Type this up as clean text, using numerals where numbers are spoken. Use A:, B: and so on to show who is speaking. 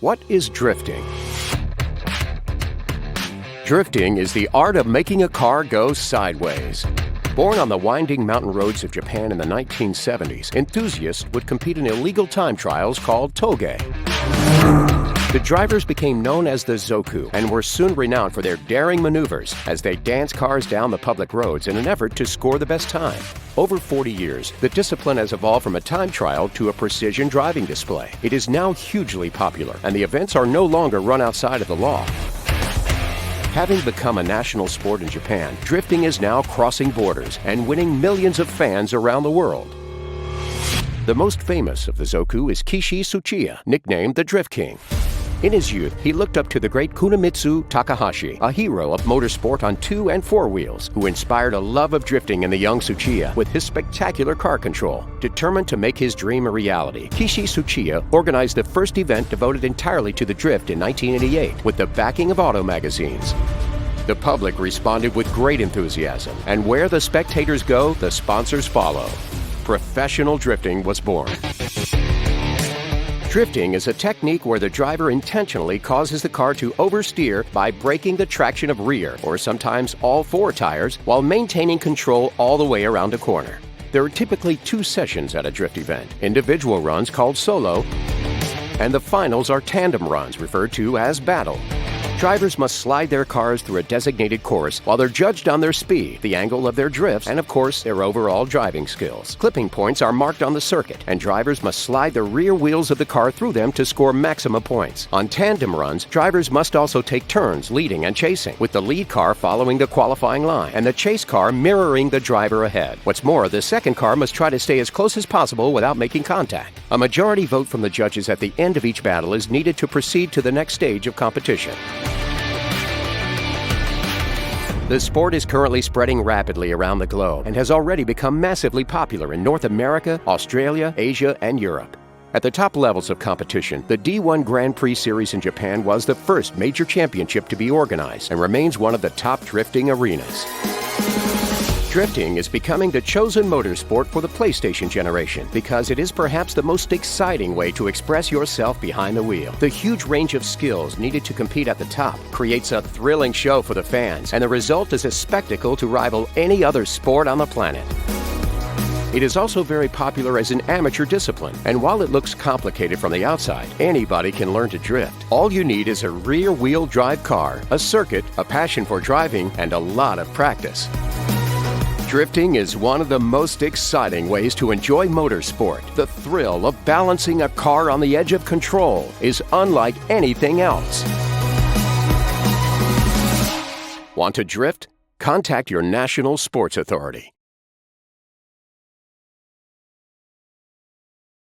A: What is drifting? Drifting is the art of making a car go sideways. Born on the winding mountain roads of Japan in the 1970s, enthusiasts would compete in illegal time trials called toge. The drivers became known as the Zoku and were soon renowned for their daring maneuvers as they danced cars down the public roads in an effort to score the best time. Over 40 years, the discipline has evolved from a time trial to a precision driving display. It is now hugely popular, and the events are no longer run outside of the law. Having become a national sport in Japan, drifting is now crossing borders and winning millions of fans around the world. The most famous of the Zoku is Kishi Tsuchiya, nicknamed the Drift King. In his youth, he looked up to the great Kunimitsu Takahashi, a hero of motorsport on 2 and 4 wheels, who inspired a love of drifting in the young Tsuchiya with his spectacular car control. Determined to make his dream a reality, Kishi Tsuchiya organized the first event devoted entirely to the drift in 1988 with the backing of auto magazines. The public responded with great enthusiasm, and where the spectators go, the sponsors follow. Professional drifting was born. Drifting is a technique where the driver intentionally causes the car to oversteer by braking the traction of rear, or sometimes all 4 tires, while maintaining control all the way around a corner. There are typically 2 sessions at a drift event, individual runs called solo, and the finals are tandem runs referred to as battle. Drivers must slide their cars through a designated course while they're judged on their speed, the angle of their drifts, and of course, their overall driving skills. Clipping points are marked on the circuit, and drivers must slide the rear wheels of the car through them to score maximum points. On tandem runs, drivers must also take turns leading and chasing, with the lead car following the qualifying line and the chase car mirroring the driver ahead. What's more, the second car must try to stay as close as possible without making contact. A majority vote from the judges at the end of each battle is needed to proceed to the next stage of competition. The sport is currently spreading rapidly around the globe and has already become massively popular in North America, Australia, Asia, and Europe. At the top levels of competition, the D1 Grand Prix Series in Japan was the first major championship to be organized and remains one of the top drifting arenas. Drifting is becoming the chosen motorsport for the PlayStation generation because it is perhaps the most exciting way to express yourself behind the wheel. The huge range of skills needed to compete at the top creates a thrilling show for the fans, and the result is a spectacle to rival any other sport on the planet. It is also very popular as an amateur discipline, and while it looks complicated from the outside, anybody can learn to drift. All you need is a rear-wheel drive car, a circuit, a passion for driving, and a lot of practice. Drifting is one of the most exciting ways to enjoy motorsport. The thrill of balancing a car on the edge of control is unlike anything else. Want to drift? Contact your national sports authority.